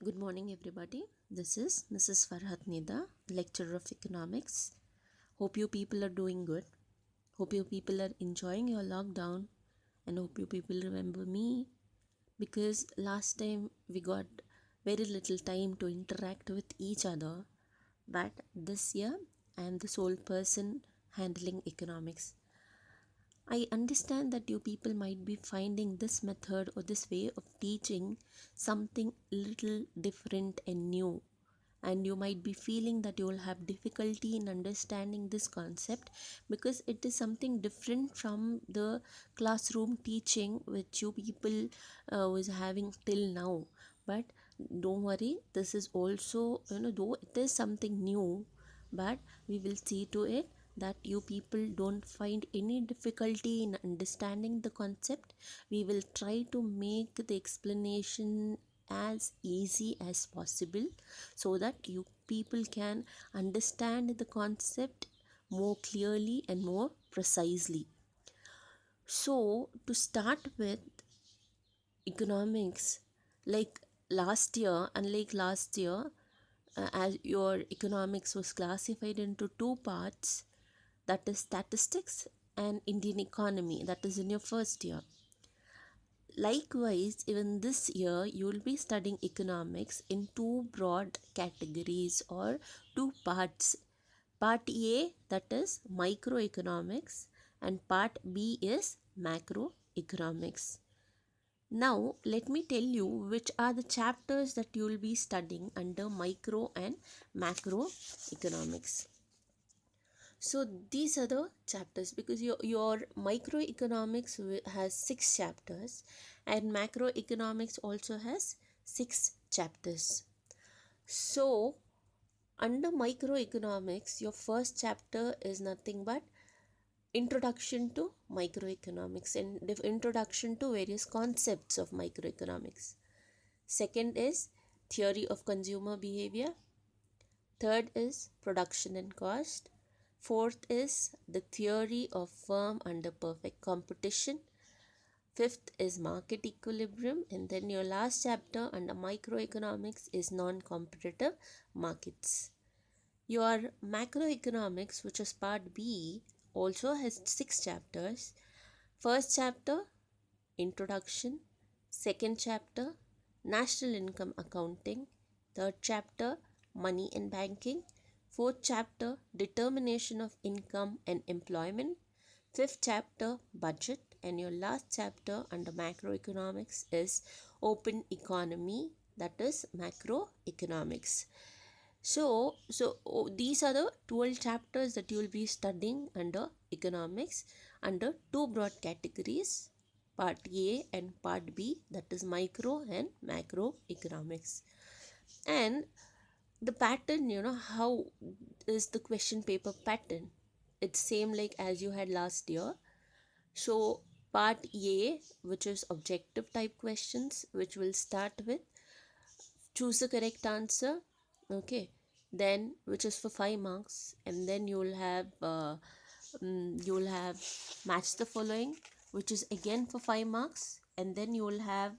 Good morning, everybody. This is Mrs. Farhat Nida, lecturer of economics. Hope you people are doing good. Hope you people are enjoying your lockdown, and hope you people remember me because last time we got very little time to interact with each other. But this year, I am the sole person handling economics. I understand that you people might be finding this method or this way of teaching something little different and new, and you might be feeling that you will have difficulty in understanding this concept because it is something different from the classroom teaching which you people was having till now. But don't worry, this is also, though it is something new, but we will see to it that you people don't find any difficulty in understanding the concept. We will try to make the explanation as easy as possible so that you people can understand the concept more clearly and more precisely. So, to start with economics, like unlike last year, as your economics was classified into two parts, that is statistics and Indian economy, that is in your first year. Likewise, even this year, you will be studying economics in two broad categories or two parts. Part A, that is microeconomics, and part B is macroeconomics. Now, let me tell you which are the chapters that you will be studying under micro and macroeconomics. So these are the chapters because your microeconomics has 6 chapters and macroeconomics also has 6 chapters. So under microeconomics, your first chapter is nothing but introduction to microeconomics and introduction to various concepts of microeconomics. Second is theory of consumer behavior. Third is production and cost. Fourth is the theory of firm under perfect competition. Fifth is market equilibrium. And then your last chapter under microeconomics is non-competitive markets. Your macroeconomics, which is part B, also has 6 chapters. First chapter, introduction. Second chapter, national income accounting. Third chapter, money and banking. Fourth chapter, determination of income and employment. Fifth chapter, budget. And your last chapter under macroeconomics is open economy, that is macroeconomics. So these are the 12 chapters that you will be studying under economics under two broad categories, part A and part B, that is micro and macro economics. And the pattern, how is the question paper pattern? It's same like as you had last year. So part A, which is objective type questions, which will start with choose the correct answer, okay, then which is for 5 marks, and then you will have match the following, which is again for 5 marks, and then you will have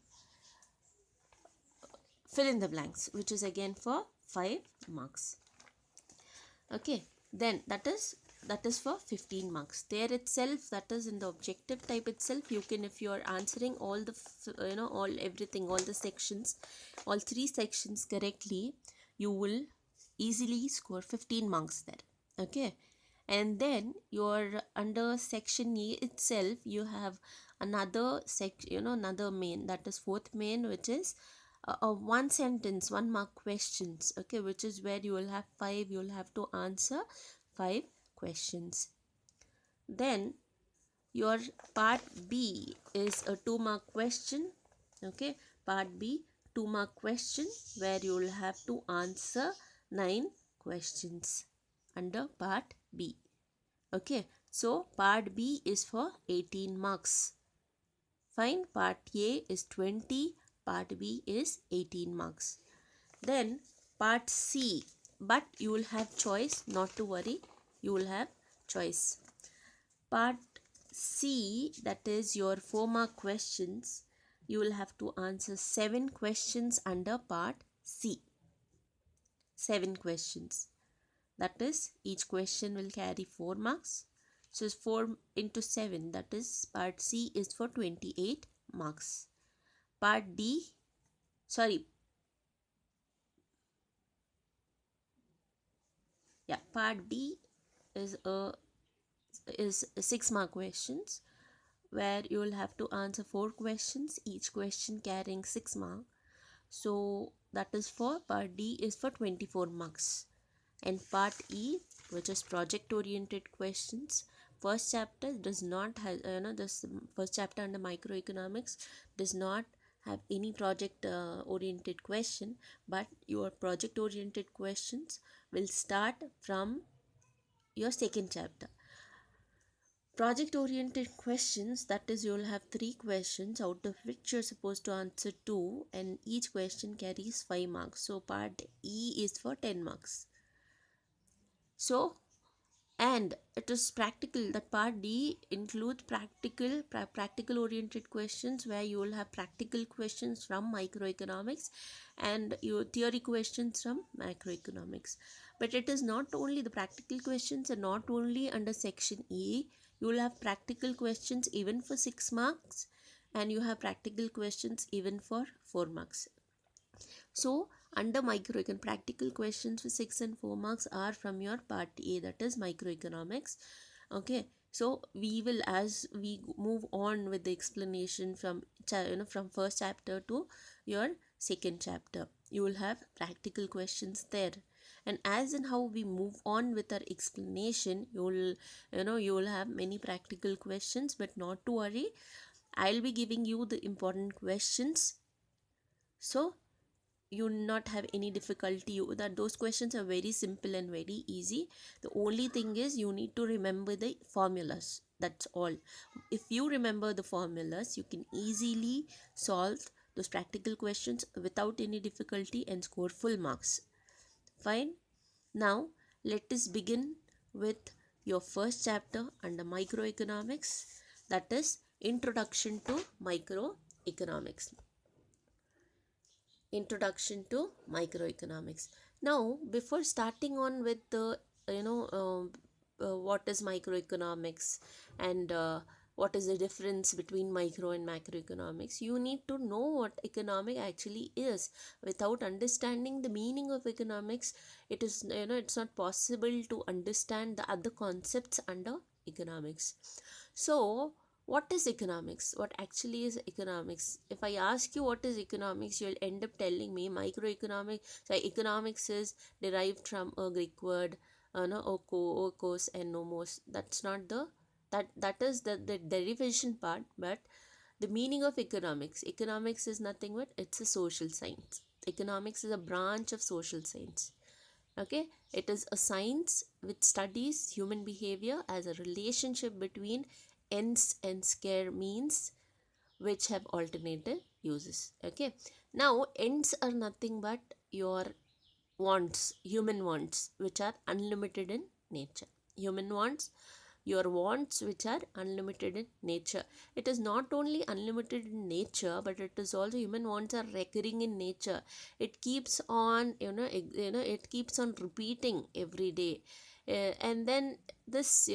fill in the blanks, which is again for 5 marks. Okay, then that is for 15 marks. There itself, that is in the objective type itself, you can, if you are answering all the all everything, all the sections, all 3 sections correctly, you will easily score 15 marks there. Okay, and then your under section E itself, you have another another main, that is fourth main, which is one sentence 1 mark questions, okay, which is where you will have 5, you will have to answer 5 questions. Then your part B is a 2 mark question, okay, part B 2 mark question, where you will have to answer 9 questions under part B. Okay, so part B is for 18 marks. Fine, part A is 20, part B is 18 marks. Then part C, but you will have choice, not to worry, you will have choice. Part C, that is your 4 mark questions, you will have to answer 7 questions under part C. 7 questions. That is, each question will carry 4 marks. So 4 into 7, that is, part C is for 28 marks. Part D, sorry, yeah, part D is 6 mark questions, where you will have to answer 4 questions, each question carrying 6 marks. So that is for part D is for 24 marks. And part E, which is project oriented questions, first chapter does not have this first chapter under microeconomics does not have any project oriented question, but your project oriented questions will start from your second chapter. Project oriented questions, that is, you will have 3 questions, out of which you're supposed to answer 2, and each question carries 5 marks. So part E is for 10 marks. So, and it is practical, that part D includes practical oriented questions, where you will have practical questions from microeconomics and your theory questions from macroeconomics. But it is not only the practical questions, and not only under section E, you will have practical questions even for 6 marks, and you have practical questions even for 4 marks. So under microecon, practical questions for 6 and 4 marks are from your part A, that is microeconomics. Okay, so we will, as we move on with the explanation from from first chapter to your second chapter, you will have practical questions there. And as in how we move on with our explanation, you will have many practical questions, but not to worry, I'll be giving you the important questions, so you not have any difficulty. That those questions are very simple and very easy. The only thing is you need to remember the formulas, that's all. If you remember the formulas, you can easily solve those practical questions without any difficulty and score full marks. Fine. Now let us begin with your first chapter under microeconomics, that is Introduction to Microeconomics. Introduction to Microeconomics. Now, before starting on with the what is microeconomics, and what is the difference between micro and macroeconomics, you need to know what economic actually is. Without understanding the meaning of economics, it is it's not possible to understand the other concepts under economics. So what is economics? What actually is economics? If I ask you what is economics, you'll end up telling me microeconomics. So economics is derived from a Greek word, no, okos and nomos. That's not the that is the derivation part, but the meaning of economics. Economics is nothing but it's a social science. Economics is a branch of social science. Okay, it is a science which studies human behavior as a relationship between ends and scare means, which have alternative uses. Okay, now ends are nothing but your wants, human wants, which are unlimited in nature. Human wants, your wants which are unlimited in nature. It is not only unlimited in nature, but it is also, human wants are recurring in nature. It keeps on it keeps on repeating every day. And then this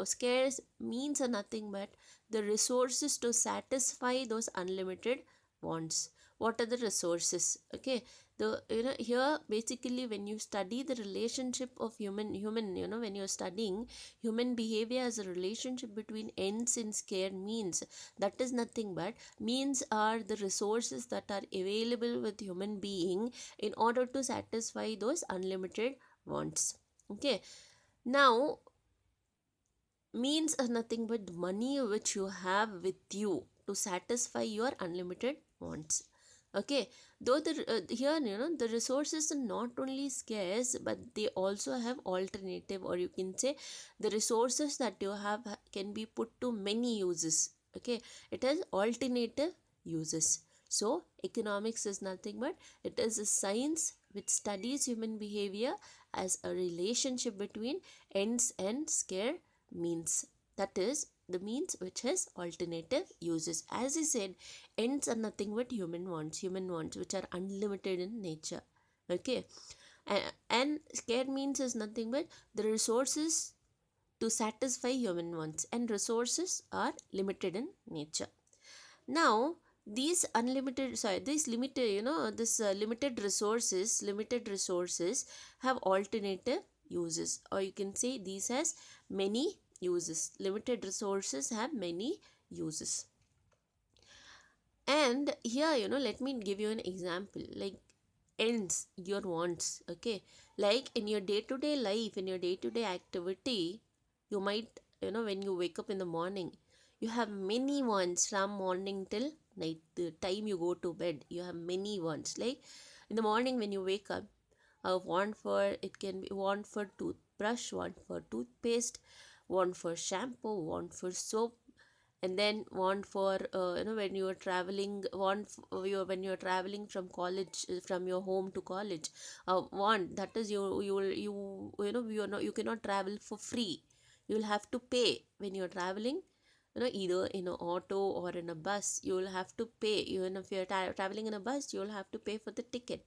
scarce means are nothing but the resources to satisfy those unlimited wants. What are the resources? Okay, the here basically when you study the relationship of human when you're studying human behavior as a relationship between ends and scare means, that is nothing but means are the resources that are available with human being in order to satisfy those unlimited wants. Okay, now means are nothing but money which you have with you to satisfy your unlimited wants. Okay, though the here the resources are not only scarce, but they also have alternative, or you can say the resources that you have can be put to many uses. Okay, it has alternative uses. So economics is nothing but it is a science which studies human behavior as a relationship between ends and scare means, that is the means which has alternative uses. As I said, ends are nothing but human wants which are unlimited in nature. Okay. And scarce means is nothing but the resources to satisfy human wants, and resources are limited in nature. Now these unlimited, sorry, these limited, this limited resources have alternative uses, or you can say these has many uses. Limited resources have many uses. And here, let me give you an example, like ends your wants. Okay, like in your day-to-day life, in your day-to-day activity, you might, when you wake up in the morning, you have many wants from morning till night. The time you go to bed, you have many wants. Like in the morning when you wake up, a want for, it can be want for toothbrush, want for toothpaste, want for shampoo, want for soap, and then want for, when you are traveling, when you are traveling from college, from your home to college, want that is you will you know you are not, you cannot travel for free. You will have to pay when you are traveling, either in an auto or in a bus. You will have to pay. Even if you are traveling in a bus, you will have to pay for the ticket.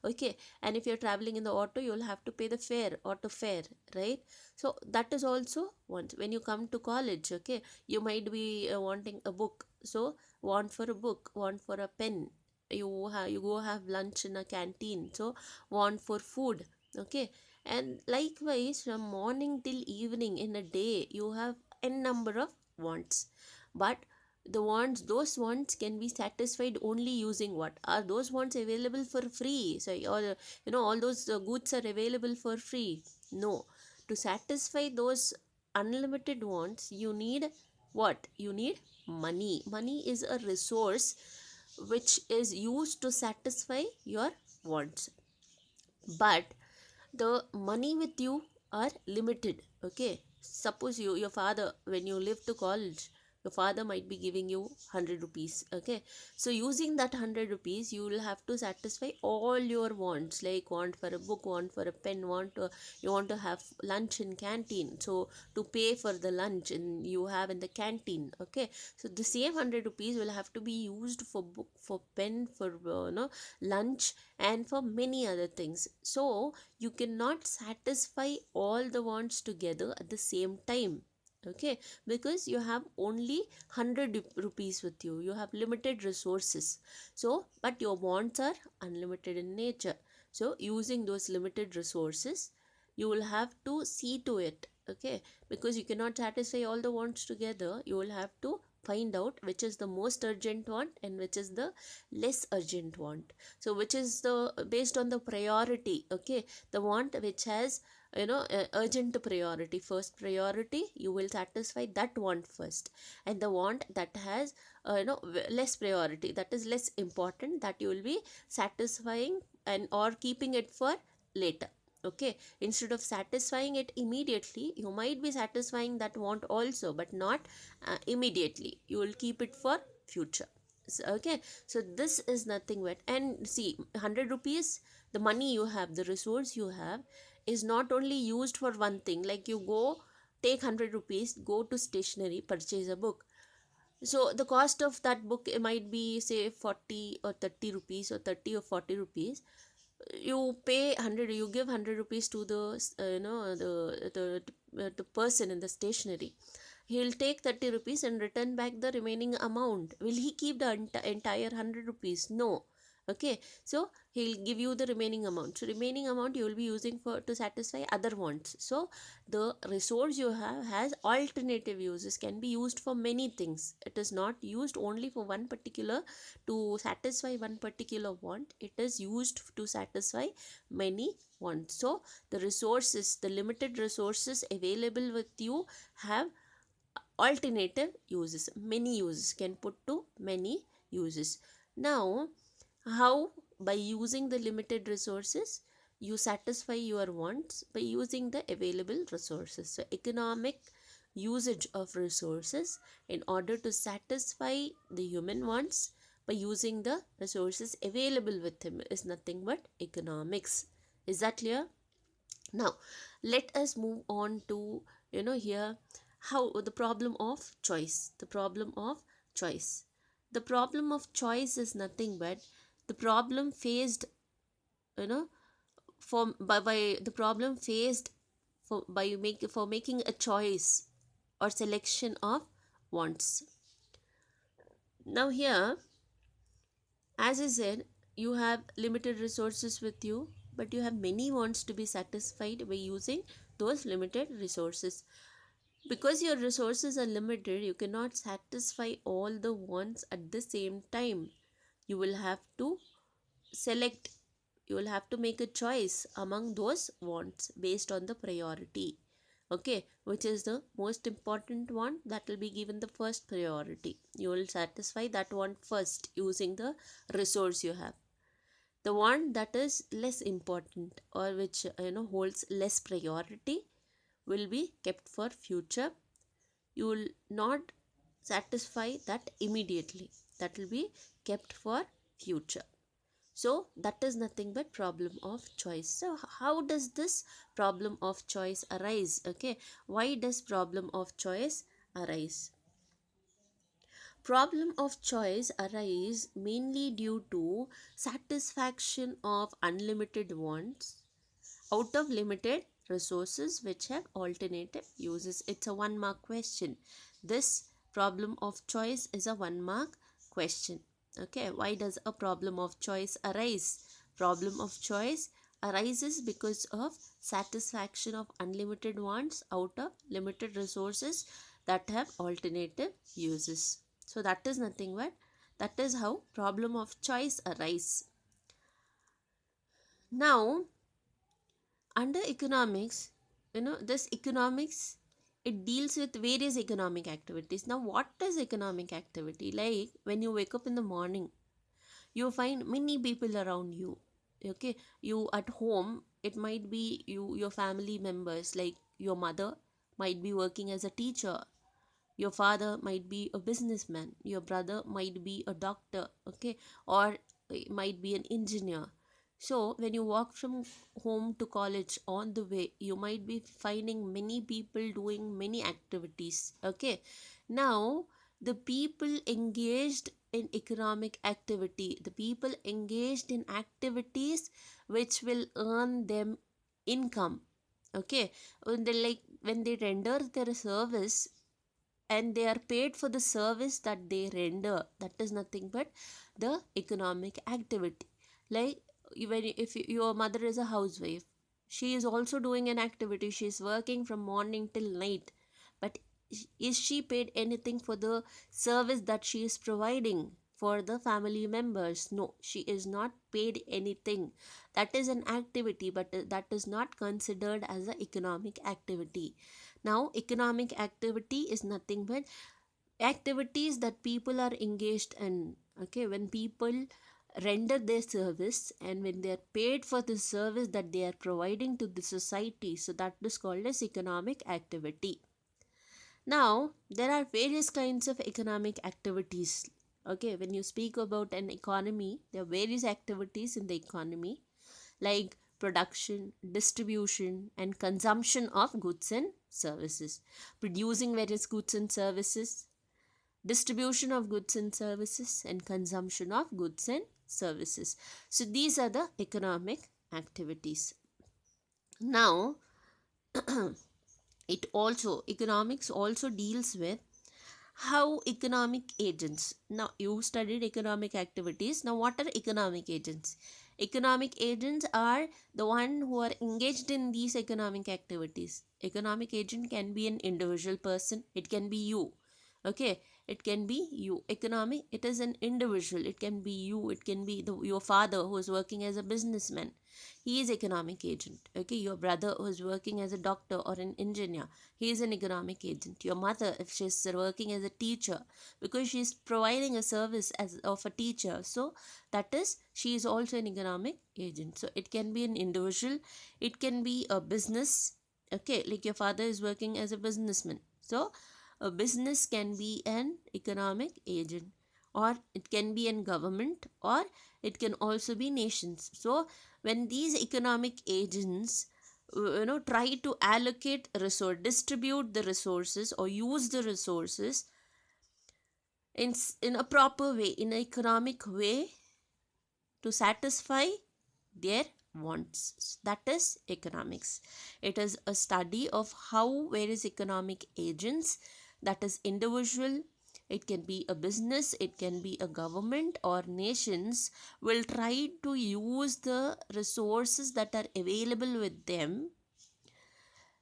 Okay, and if you're traveling in the auto, you'll have to pay the fare, auto fare, right? So that is also once. When you come to college, okay, you might be wanting a book, so want for a book, want for a pen. You go have lunch in a canteen, so want for food. Okay, and likewise from morning till evening in a day, you have n number of wants. But the wants, those wants can be satisfied only using what? Are those wants available for free? So, or all those goods are available for free? No. To satisfy those unlimited wants, you need what? You need money. Money is a resource which is used to satisfy your wants. But the money with you are limited. Okay, suppose your father, when you live to college, your father might be giving you 100 rupees. Okay, so using that 100 rupees, you will have to satisfy all your wants, like want for a book, want for a pen, you want to have lunch in canteen, so to pay for the lunch and you have in the canteen. Okay, so the same 100 rupees will have to be used for book, for pen, for lunch, and for many other things. So you cannot satisfy all the wants together at the same time. Okay, because you have only 100 rupees with you, you have limited resources. So but your wants are unlimited in nature. So using those limited resources, you will have to see to it. Okay, because you cannot satisfy all the wants together, you will have to find out which is the most urgent want and which is the less urgent want. So which is the, based on the priority. Okay, the want which has, urgent priority, first priority, you will satisfy that want first. And the want that has, less priority, that is less important, that you will be satisfying and or keeping it for later. Okay, instead of satisfying it immediately, you might be satisfying that want also, but not immediately. You will keep it for future. So, okay, so this is nothing but, and see, 100 rupees, the money you have, the resource you have, is not only used for one thing. Like you go, take 100 rupees, go to stationery, purchase a book. So the cost of that book, it might be say 40 or 30 rupees, or 30 or 40 rupees. You pay 100, you give 100 rupees to the the person in the stationery. He'll take 30 rupees and return back the remaining amount. Will he keep the entire 100 rupees? No. Okay, so he'll give you the remaining amount. So remaining amount you will be using for to satisfy other wants. So the resource you have has alternative uses, can be used for many things. It is not used only for one particular, to satisfy one particular want. It is used to satisfy many wants. So the resources, the limited resources available with you, have alternative uses, many uses, can put to many uses. Now how? By using the limited resources, you satisfy your wants by using the available resources. So economic usage of resources in order to satisfy the human wants by using the resources available with him is nothing but economics. Is that clear? Now let us move on to, here, how the problem of choice. The problem of choice. The problem of choice is nothing but the problem faced, you know by the problem faced for making a choice or selection of wants. Now here, as I said, you have limited resources with you, but you have many wants to be satisfied by using those limited resources. Because your resources are limited, you cannot satisfy all the wants at the same time. You will have to select, you will have to make a choice among those wants based on the priority. Okay, which is the most important one, that will be given the first priority. You will satisfy that one first using the resource you have. The one that is less important, or which holds less priority, will be kept for future. You will not satisfy that immediately, that will be kept for future. So that is nothing but problem of choice. So how does this problem of choice arise? Okay, why does problem of choice arise? Problem of choice arise mainly due to satisfaction of unlimited wants out of limited resources which have alternative uses. It's a 1 mark question. This problem of choice is a 1 mark question. Okay, why does a problem of choice arise? Problem of choice arises because of satisfaction of unlimited wants out of limited resources that have alternative uses. So that is nothing but, that is how problem of choice arise. Now, under economics, this economics, it deals with various economic activities. Now what is economic activity? Like when you wake up in the morning, you find many people around you. Okay, you at home, it might be your family members, like your mother might be working as a teacher, your father might be a businessman, your brother might be a doctor, okay, or might be an engineer. So when you walk from home to college, on the way you might be finding many people doing many activities. Okay, now the people engaged in economic activity, the people engaged in activities which will earn them income. Okay, when they render their service and they are paid for the service that they render, that is nothing but the economic activity. Like when if your mother is a housewife, she is also doing an activity, she is working from morning till night, but is she paid anything for the service that she is providing for the family members? No, she is not paid anything. That is an activity, but that is not considered as an economic activity. Now economic activity is nothing but activities that people are engaged in. Okay, when people render their service and when they are paid for the service that they are providing to the society, so that is called as economic activity. Now there are various kinds of economic activities. Okay, when you speak about an economy, there are various activities in the economy, like production, distribution, and consumption of goods and services. Producing various goods and services, distribution of goods and services, and consumption of goods and services. So these are the economic activities. Now, economics also deals with how economic agents. Now you studied economic activities, now what are economic agents? Economic agents are the one who are engaged in these economic activities. Economic agent can be an individual person, it can be you. Okay, it can be you. Economic, it is an individual, it can be you, it can be your father who is working as a businessman, he is economic agent. Okay, your brother who is working as a doctor or an engineer, he is an economic agent. Your mother, if she's working as a teacher, because she's providing a service as of a teacher, so that is, she is also an economic agent. So it can be an individual, it can be a business. Okay, like your father is working as a businessman, so a business can be an economic agent, or it can be in government, or it can also be nations. So when these economic agents try to allocate resource, distribute the resources, or use the resources in a proper way, in an economic way, to satisfy their wants. That is economics. It is a study of how various economic agents, that is individual, it can be a business, it can be a government or nations, will try to use the resources that are available with them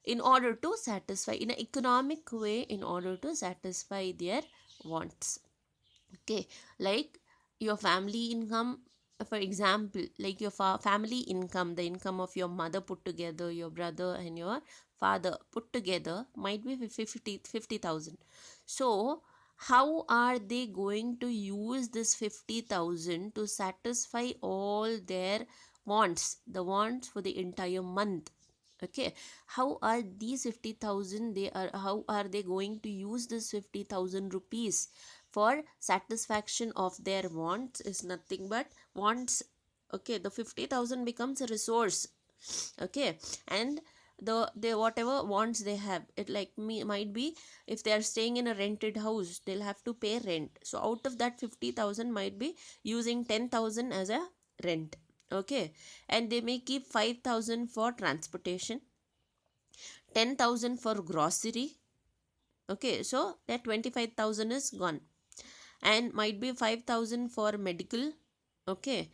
in order to satisfy, in an economic way, in order to satisfy their wants. Okay, like your family income, for example, like your family income, the income of your mother put together, your brother and your father put together might be 50,000. So how are they going to use this 50,000 to satisfy all their wants, the wants for the entire month? Okay, how are these 50,000, they are, how are they going to use this 50,000 rupees for satisfaction of their wants? Is nothing but wants. Okay, the 50,000 becomes a resource. Okay, and the whatever wants they have, it like me might be, if they are staying in a rented house, they'll have to pay rent. So out of that 50,000 might be using 10,000 as a rent. Okay, and they may keep 5,000 for transportation, 10,000 for grocery. Okay, so that 25,000 is gone, and might be 5,000 for medical. Okay,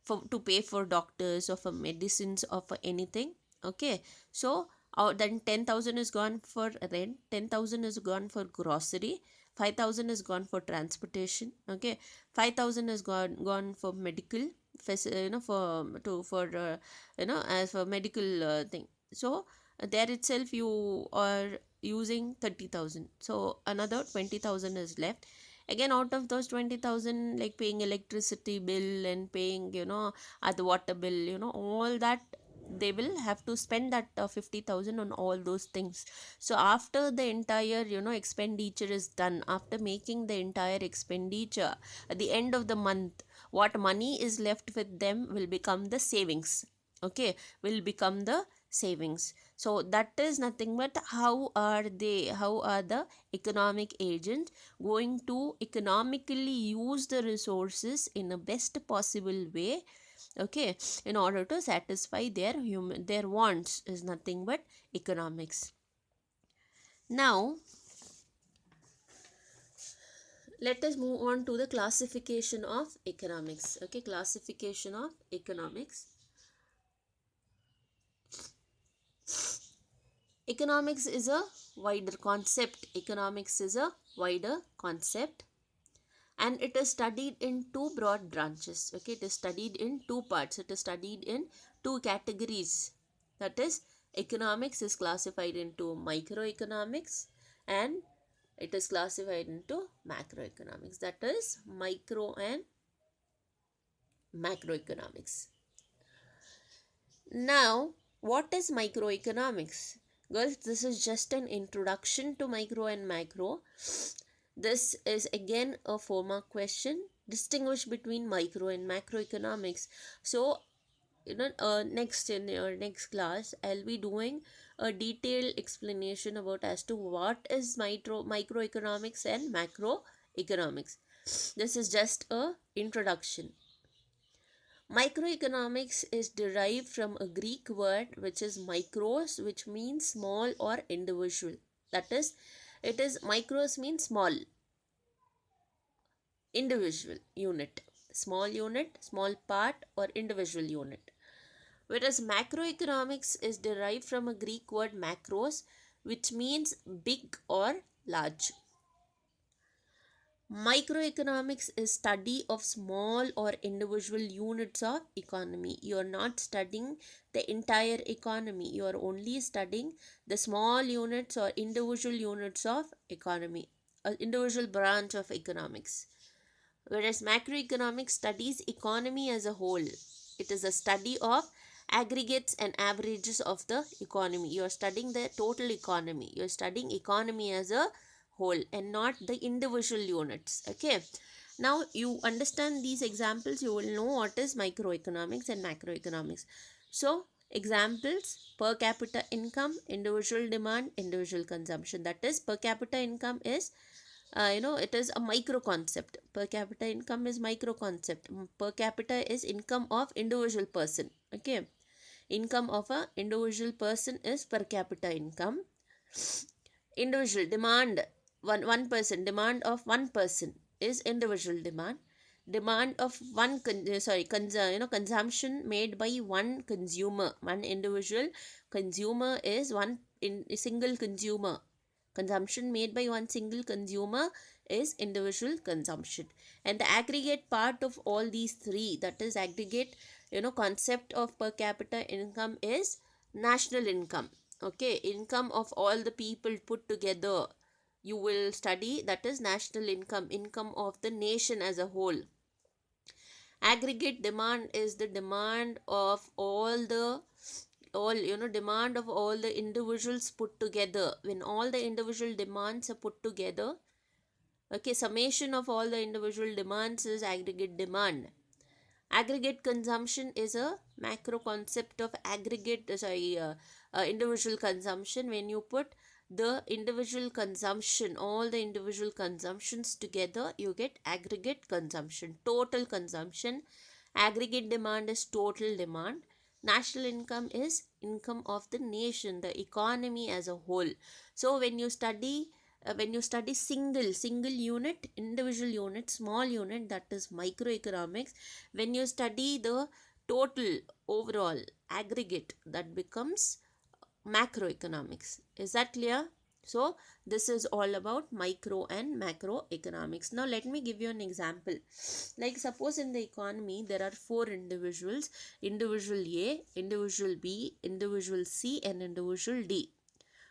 for to pay for doctors or for medicines or for anything. Okay, so then 10,000 is gone for rent, 10,000 is gone for grocery, 5,000 is gone for transportation. Okay, 5,000 is gone for medical, as for medical thing. So there itself you are using 30,000, so another 20,000 is left. Again, out of those 20,000, like paying electricity bill and paying, the water bill, all that, they will have to spend that 50,000 on all those things. So after the entire, expenditure is done, after making the entire expenditure, at the end of the month, what money is left with them will become the savings. Okay, will become the savings. So that is nothing but how are the economic agents going to economically use the resources in a best possible way. Okay, in order to satisfy their wants, is nothing but economics. Now let us move on to the classification of economics. Okay, classification of economics. Economics is a wider concept. Economics is a wider concept, and it is studied in two broad branches. Okay, it is studied in two parts. It is studied in two categories. That is, economics is classified into microeconomics, and it is classified into macroeconomics. That is micro and macroeconomics. Now, what is microeconomics? Girls, this is just an introduction to micro and macro. This is again a 4-mark question. Distinguish between micro and macroeconomics. So, next in your next class, I'll be doing a detailed explanation about as to what is microeconomics and macroeconomics. This is just a introduction. Microeconomics is derived from a Greek word which is micros, which means small or individual. That is, it is micros means small, individual unit, small unit, small part, or individual unit. Whereas macroeconomics is derived from a Greek word macros, which means big or large. Microeconomics is study of small or individual units of economy. You are not studying the entire economy. You are only studying the small units or individual units of economy, individual branch of economics. Whereas macroeconomics studies economy as a whole. It is a study of aggregates and averages of the economy. You are studying the total economy. You are studying economy as a whole and not the individual units. Okay, now you understand these examples, you will know what is microeconomics and macroeconomics. So examples: per capita income, individual demand, individual consumption. That is, per capita income is it is a micro concept. Per capita income is micro concept. Per capita is income of individual person. Okay, income of a individual person is per capita income. Individual demand, one person, demand of one person is individual demand. Demand of consumption made by one consumer, one individual consumer is one in a single consumer. Consumption made by one single consumer is individual consumption. And the aggregate part of all these three, that is aggregate concept of per capita income, is national income. Okay, income of all the people put together, you will study, that is national income, income of the nation as a whole. Aggregate demand is the demand of all demand of all the individuals put together. When all the individual demands are put together, okay, summation of all the individual demands is aggregate demand. Aggregate consumption is a macro concept of individual consumption. When you put the individual consumption, all the individual consumptions together, you get aggregate consumption, total consumption. Aggregate demand is total demand. National income is income of the nation, the economy as a whole. So when you study single unit, individual unit, small unit, that is microeconomics. When you study the total, overall, aggregate, that becomes macroeconomics. Is that clear? So this is all about micro and macroeconomics. Now let me give you an example. Like suppose in the economy there are four individuals: individual A, individual B, individual C, and individual D.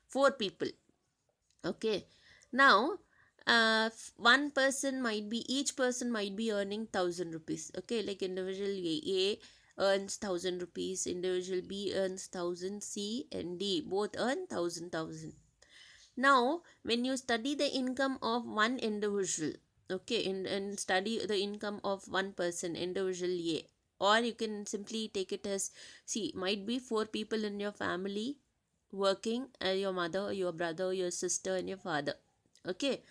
Four people. Okay, now one person might be, each person might be earning 1,000 rupees. Okay, like individual A earns 1,000 rupees, individual B earns 1,000, C and D both earn 1,000. Now when you study the income of one individual, okay, and study the income of one person, individual A, or you can simply take it as, see, might be four people in your family working, your mother, your brother, your sister, and your father. Okay,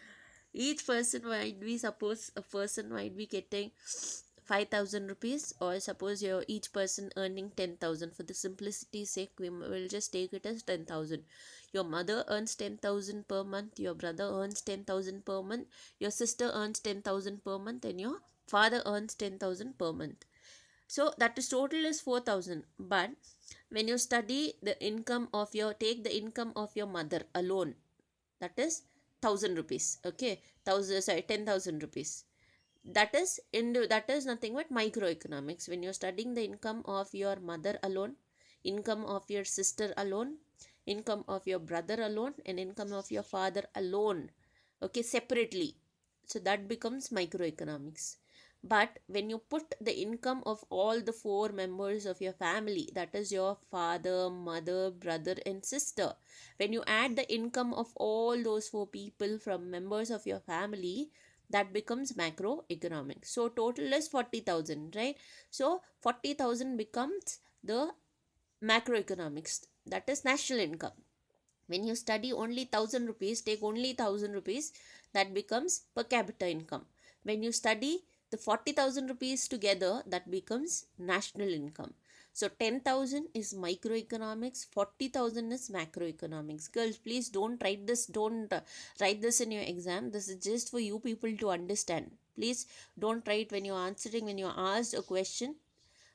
each person might be, suppose a person might be getting 5,000 rupees, or suppose you're each person earning 10,000. For the simplicity's sake, we will just take it as 10,000. Your mother earns 10,000 per month, your brother earns 10,000 per month, your sister earns 10,000 per month, and your father earns 10,000 per month. So that is total is 4,000. But when you study the income of your, take the income of your mother alone, that is 1,000 rupees. Okay, 10,000 rupees. That is nothing but microeconomics. When you're studying the income of your mother alone, income of your sister alone, income of your brother alone, and income of your father alone, okay, separately, so that becomes microeconomics. But when you put the income of all the four members of your family, that is your father, mother, brother, and sister, when you add the income of all those four people from members of your family, that becomes macroeconomics. So total is 40,000, right? So 40,000 becomes the macroeconomics, that is national income. When you study only 1,000 rupees, take only 1,000 rupees, that becomes per capita income. When you study the 40,000 rupees together, that becomes national income. So 10,000 is microeconomics, 40,000 is macroeconomics. Girls, please don't write this, don't write this in your exam. This is just for you people to understand. Please don't write when you're answering, when you're asked a question,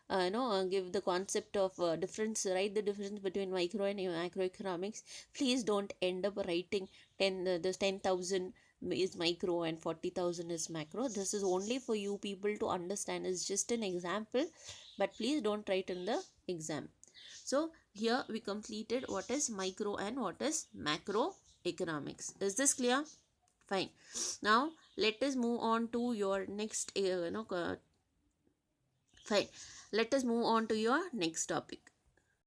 give the concept of difference, write the difference between micro and macroeconomics. Please don't end up writing 10,000 is micro and 40,000 is macro. This is only for you people to understand. It's just an example, but please don't write in the exam. So here we completed what is micro and what is macro economics. Is this clear? Fine. Now let us move on to your next fine. Let us move on to your next topic.